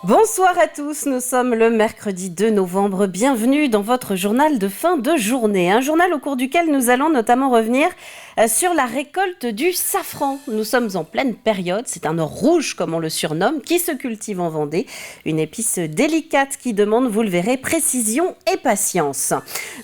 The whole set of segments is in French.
Bonsoir à tous, nous sommes le mercredi 2 novembre. Bienvenue dans votre journal de fin de journée. Un journal au cours duquel nous allons notamment revenir sur la récolte du safran. Nous sommes en pleine période, c'est un or rouge comme on le surnomme, qui se cultive en Vendée. Une épice délicate qui demande, vous le verrez, précision et patience.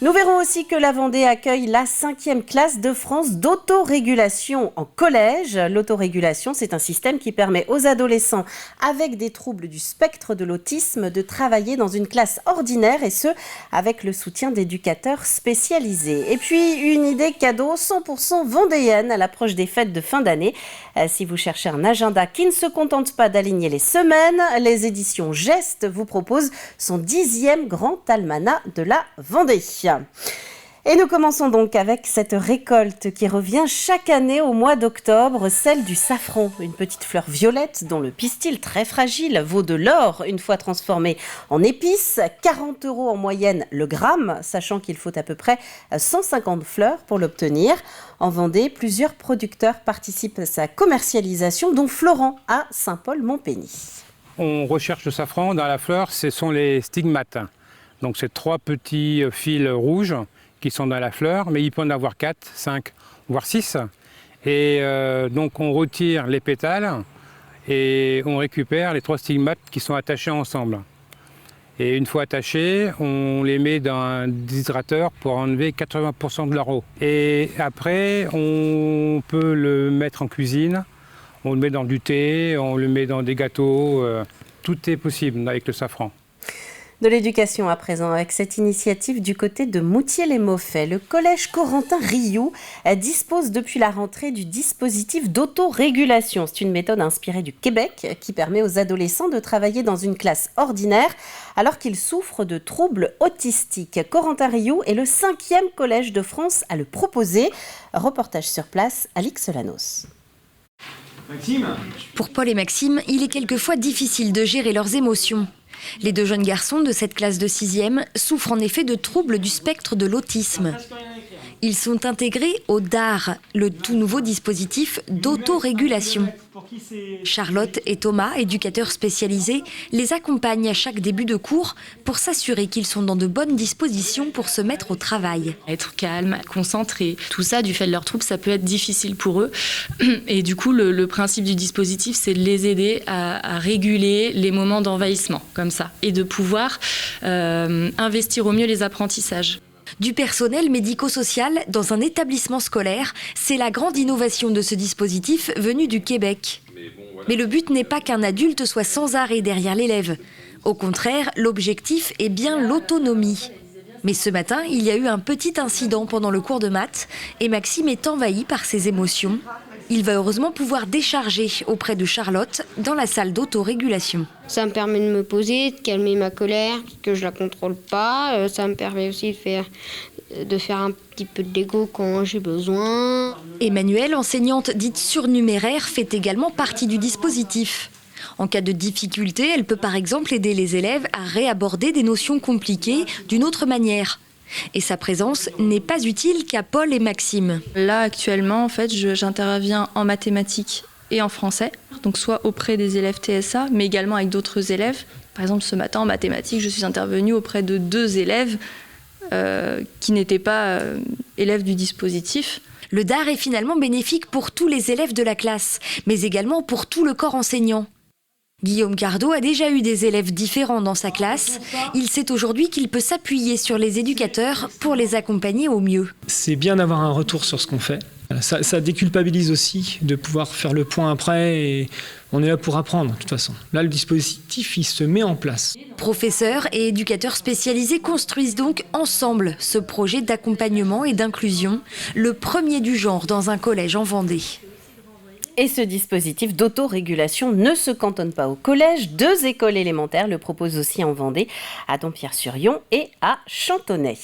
Nous verrons aussi que la Vendée accueille la 5e classe de France d'autorégulation en collège. L'autorégulation, c'est un système qui permet aux adolescents avec des troubles du spectre de l'autisme de travailler dans une classe ordinaire et ce, avec le soutien d'éducateurs spécialisés. Et puis, une idée cadeau 100% vendéenne à l'approche des fêtes de fin d'année. Si vous cherchez un agenda qui ne se contente pas d'aligner les semaines, les éditions Geste vous proposent son 10e grand almanach de la Vendée. Et nous commençons donc avec cette récolte qui revient chaque année au mois d'octobre, celle du safran, une petite fleur violette dont le pistil très fragile vaut de l'or une fois transformé en épice, 40 € en moyenne le gramme, sachant qu'il faut à peu près 150 fleurs pour l'obtenir. En Vendée, plusieurs producteurs participent à sa commercialisation, dont Florent à Saint-Paul-Montpény. On recherche le safran dans la fleur, ce sont les stigmates. Donc c'est 3 petits fils rouges qui sont dans la fleur, mais il peut en avoir 4, 5, voire 6. Et donc on retire les pétales et on récupère les 3 stigmates qui sont attachés ensemble. Et une fois attachés, on les met dans un déshydrateur pour enlever 80% de leur eau. Et après, on peut le mettre en cuisine, on le met dans du thé, on le met dans des gâteaux, tout est possible avec le safran. De l'éducation à présent, avec cette initiative du côté de Moutier-les-Mauffais. Le collège Corentin Rioux dispose depuis la rentrée du dispositif d'autorégulation. C'est une méthode inspirée du Québec qui permet aux adolescents de travailler dans une classe ordinaire alors qu'ils souffrent de troubles autistiques. Corentin Rioux est le 5e collège de France à le proposer. Reportage sur place, Alix Solanos. Maxime. Pour Paul et Maxime, il est quelquefois difficile de gérer leurs émotions. Les 2 jeunes garçons de cette classe de 6e souffrent en effet de troubles du spectre de l'autisme. Ils sont intégrés au DAR, le tout nouveau dispositif d'autorégulation. Charlotte et Thomas, éducateurs spécialisés, les accompagnent à chaque début de cours pour s'assurer qu'ils sont dans de bonnes dispositions pour se mettre au travail. Être calme, concentré, tout ça, du fait de leurs troubles, ça peut être difficile pour eux. Et du coup, le principe du dispositif, c'est de les aider à réguler les moments d'envahissement, comme ça, et de pouvoir investir au mieux les apprentissages. Du personnel médico-social dans un établissement scolaire, c'est la grande innovation de ce dispositif venu du Québec. Mais le but n'est pas qu'un adulte soit sans arrêt derrière l'élève. Au contraire, l'objectif est bien l'autonomie. Mais ce matin, il y a eu un petit incident pendant le cours de maths et Maxime est envahi par ses émotions. Il va heureusement pouvoir décharger auprès de Charlotte dans la salle d'autorégulation. Ça me permet de me poser, de calmer ma colère, que je ne la contrôle pas. Ça me permet aussi de faire un petit peu de Lego quand j'ai besoin. Emmanuelle, enseignante dite surnuméraire, fait également partie du dispositif. En cas de difficulté, elle peut par exemple aider les élèves à réaborder des notions compliquées d'une autre manière. Et sa présence n'est pas utile qu'à Paul et Maxime. Là, actuellement, en fait, j'interviens en mathématiques et en français, donc soit auprès des élèves TSA, mais également avec d'autres élèves. Par exemple, ce matin, en mathématiques, je suis intervenue auprès de 2 élèves qui n'étaient pas élèves du dispositif. Le DAR est finalement bénéfique pour tous les élèves de la classe, mais également pour tout le corps enseignant. Guillaume Cardo a déjà eu des élèves différents dans sa classe. Il sait aujourd'hui qu'il peut s'appuyer sur les éducateurs pour les accompagner au mieux. C'est bien d'avoir un retour sur ce qu'on fait. Ça déculpabilise aussi de pouvoir faire le point après et on est là pour apprendre de toute façon. Là, le dispositif, il se met en place. Professeurs et éducateurs spécialisés construisent donc ensemble ce projet d'accompagnement et d'inclusion, le premier du genre dans un collège en Vendée. Et ce dispositif d'autorégulation ne se cantonne pas au collège. 2 écoles élémentaires le proposent aussi en Vendée, à Dompierre-sur-Yon et à Chantonnay.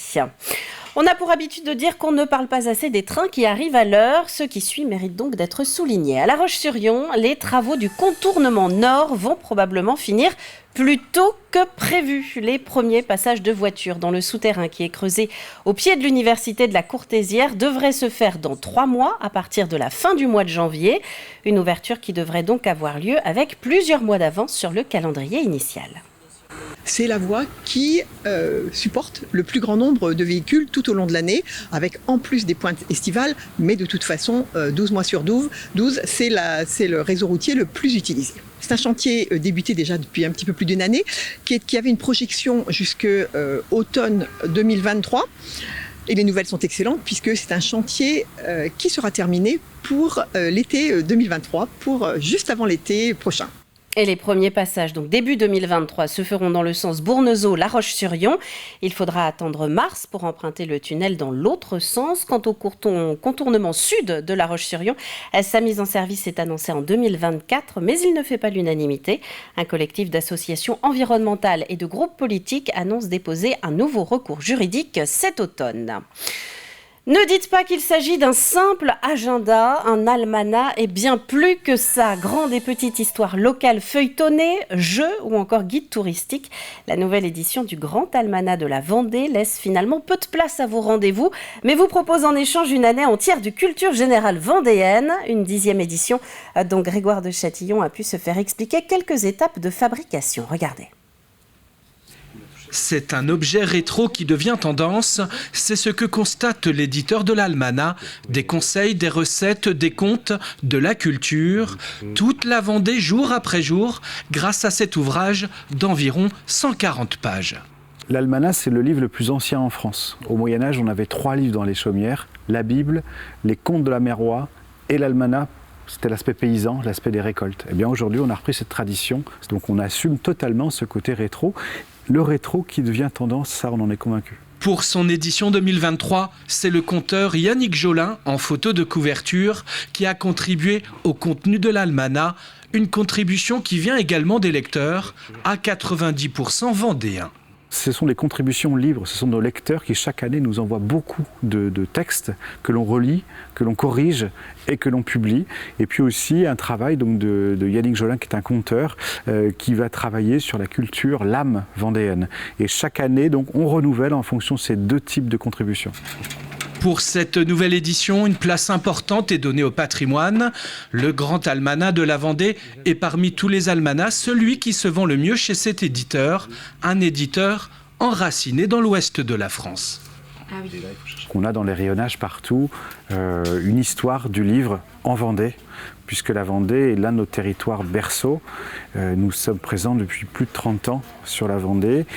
On a pour habitude de dire qu'on ne parle pas assez des trains qui arrivent à l'heure. Ce qui suit mérite donc d'être souligné. À La Roche-sur-Yon, les travaux du contournement nord vont probablement finir plus tôt que prévu. Les premiers passages de voitures dans le souterrain qui est creusé au pied de l'université de la Courtésière devraient se faire dans 3 mois à partir de la fin du mois de janvier. Une ouverture qui devrait donc avoir lieu avec plusieurs mois d'avance sur le calendrier initial. C'est la voie qui supporte le plus grand nombre de véhicules tout au long de l'année, avec en plus des pointes estivales, mais de toute façon, 12 mois sur 12, c'est le réseau routier le plus utilisé. C'est un chantier débuté déjà depuis un petit peu plus d'une année, qui avait une projection jusqu'à automne 2023. Et les nouvelles sont excellentes puisque c'est un chantier qui sera terminé pour l'été 2023, pour juste avant l'été prochain. Et les premiers passages, donc début 2023, se feront dans le sens Bournezeau-La Roche-sur-Yon. Il faudra attendre mars pour emprunter le tunnel dans l'autre sens. Quant au contournement sud de La Roche-sur-Yon, sa mise en service est annoncée en 2024, mais il ne fait pas l'unanimité. Un collectif d'associations environnementales et de groupes politiques annonce déposer un nouveau recours juridique cet automne. Ne dites pas qu'il s'agit d'un simple agenda, un almanach est bien plus que ça. Grande et petite histoire locale feuilletonnée, jeux ou encore guide touristique. La nouvelle édition du Grand Almanach de la Vendée laisse finalement peu de place à vos rendez-vous, mais vous propose en échange une année entière de culture générale vendéenne. Une 10e édition dont Grégoire de Châtillon a pu se faire expliquer quelques étapes de fabrication. Regardez. C'est un objet rétro qui devient tendance, c'est ce que constate l'éditeur de l'Almanach. Des conseils, des recettes, des contes, de la culture, toute la Vendée jour après jour, grâce à cet ouvrage d'environ 140 pages. L'Almanach, c'est le livre le plus ancien en France. Au Moyen-Âge, on avait 3 livres dans les chaumières, la Bible, les contes de la mère Roi et l'Almanach. C'était l'aspect paysan, l'aspect des récoltes. Eh bien aujourd'hui, on a repris cette tradition, donc on assume totalement ce côté rétro. Le rétro qui devient tendance, ça on en est convaincu. Pour son édition 2023, c'est le conteur Yannick Jolin, en photo de couverture, qui a contribué au contenu de l'Almanach, une contribution qui vient également des lecteurs, à 90% vendéens. Ce sont des contributions libres, ce sont nos lecteurs qui chaque année nous envoient beaucoup de textes que l'on relit, que l'on corrige et que l'on publie. Et puis aussi un travail donc, de Yannick Jolin qui est un conteur qui va travailler sur la culture, l'âme vendéenne. Et chaque année donc, on renouvelle en fonction de ces 2 types de contributions. Pour cette nouvelle édition, une place importante est donnée au patrimoine. Le Grand Almanach de la Vendée est parmi tous les almanachs celui qui se vend le mieux chez cet éditeur, un éditeur enraciné dans l'ouest de la France. Ah oui. On a dans les rayonnages partout une histoire du livre en Vendée, puisque la Vendée est l'un de nos territoires berceaux. Nous sommes présents depuis plus de 30 ans sur la Vendée,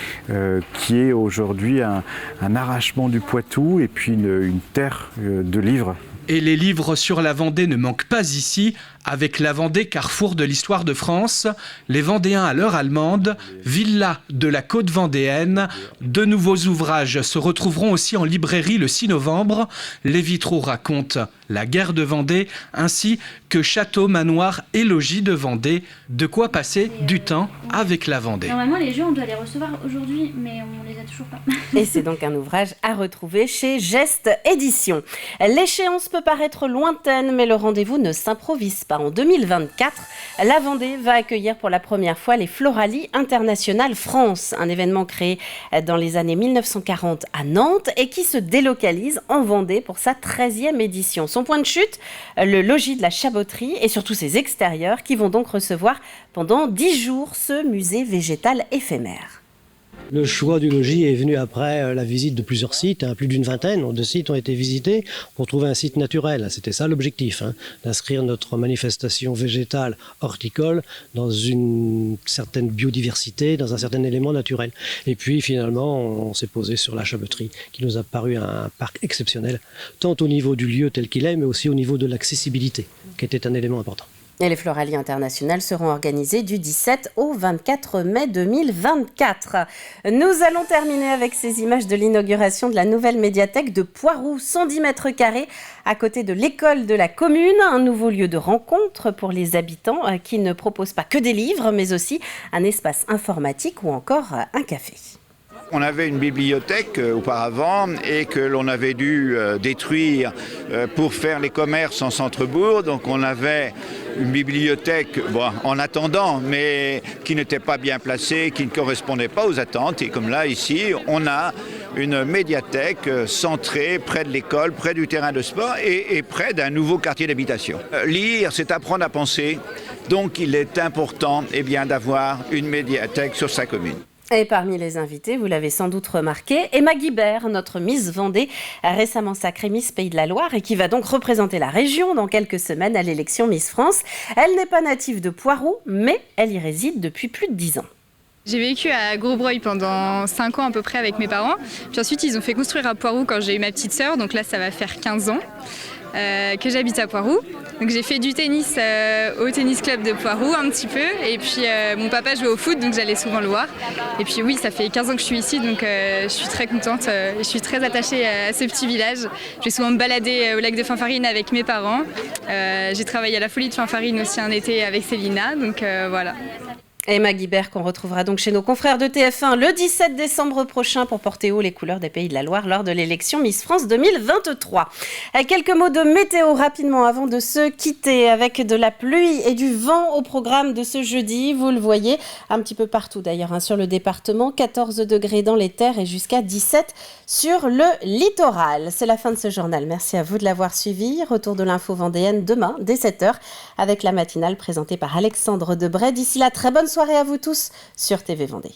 qui est aujourd'hui un arrachement du Poitou et puis une terre de livres. Et les livres sur la Vendée ne manquent pas ici. Avec la Vendée, carrefour de l'histoire de France, les Vendéens à l'heure allemande, villa de la côte vendéenne. De nouveaux ouvrages se retrouveront aussi en librairie le 6 novembre. Les vitraux racontent la guerre de Vendée, ainsi que château, manoir et logis de Vendée. De quoi passer du temps avec la Vendée. Normalement, les jeux, on doit les recevoir aujourd'hui, mais on les a toujours pas. Et c'est donc un ouvrage à retrouver chez Geste Éditions. L'échéance peut paraître lointaine, mais le rendez-vous ne s'improvise pas. En 2024, la Vendée va accueillir pour la première fois les Floralies Internationales France, un événement créé dans les années 1940 à Nantes et qui se délocalise en Vendée pour sa 13e édition. Son point de chute, le logis de la Chaboterie et surtout ses extérieurs qui vont donc recevoir pendant 10 jours ce musée végétal éphémère. Le choix du logis est venu après la visite de plusieurs sites, plus d'une vingtaine de sites ont été visités pour trouver un site naturel. C'était ça l'objectif, d'inscrire notre manifestation végétale horticole dans une certaine biodiversité, dans un certain élément naturel. Et puis finalement, on s'est posé sur la Chaboterie, qui nous a paru un parc exceptionnel, tant au niveau du lieu tel qu'il est, mais aussi au niveau de l'accessibilité, qui était un élément important. Et les Floralies Internationales seront organisées du 17 au 24 mai 2024. Nous allons terminer avec ces images de l'inauguration de la nouvelle médiathèque de Poiroux, 110 mètres carrés, à côté de l'école de la commune. Un nouveau lieu de rencontre pour les habitants qui ne propose pas que des livres, mais aussi un espace informatique ou encore un café. On avait une bibliothèque auparavant et que l'on avait dû détruire pour faire les commerces en centre-bourg. Donc on avait une bibliothèque en attendant, mais qui n'était pas bien placée, qui ne correspondait pas aux attentes. Et comme là, ici, on a une médiathèque centrée près de l'école, près du terrain de sport et près d'un nouveau quartier d'habitation. Lire, c'est apprendre à penser. Donc il est important d'avoir une médiathèque sur sa commune. Et parmi les invités, vous l'avez sans doute remarqué, Emma Guibert, notre Miss Vendée, récemment sacrée Miss Pays de la Loire et qui va donc représenter la région dans quelques semaines à l'élection Miss France. Elle n'est pas native de Poiroux, mais elle y réside depuis plus de 10 ans. J'ai vécu à Grosbreuil pendant 5 ans à peu près avec mes parents. Puis ensuite, ils ont fait construire à Poiroux quand j'ai eu ma petite sœur, donc là ça va faire 15 ans que j'habite à Poiroux. Donc j'ai fait du tennis au tennis club de Poiroux un petit peu, et puis mon papa jouait au foot, donc j'allais souvent le voir. Et puis oui, ça fait 15 ans que je suis ici, donc je suis très contente, je suis très attachée à ce petit village. Je vais souvent me balader au lac de Finfarine avec mes parents. J'ai travaillé à la Folie de Finfarine aussi un été avec Célina, donc voilà. Emma Guibert qu'on retrouvera donc chez nos confrères de TF1 le 17 décembre prochain pour porter haut les couleurs des Pays de la Loire lors de l'élection Miss France 2023. Quelques mots de météo rapidement avant de se quitter avec de la pluie et du vent au programme de ce jeudi. Vous le voyez un petit peu partout d'ailleurs sur le département, 14 degrés dans les terres et jusqu'à 17 sur le littoral. C'est la fin de ce journal. Merci à vous de l'avoir suivi. Retour de l'info vendéenne demain dès 7h avec la matinale présentée par Alexandre Debray. D'ici là, très bonne soirée à vous tous sur TV Vendée.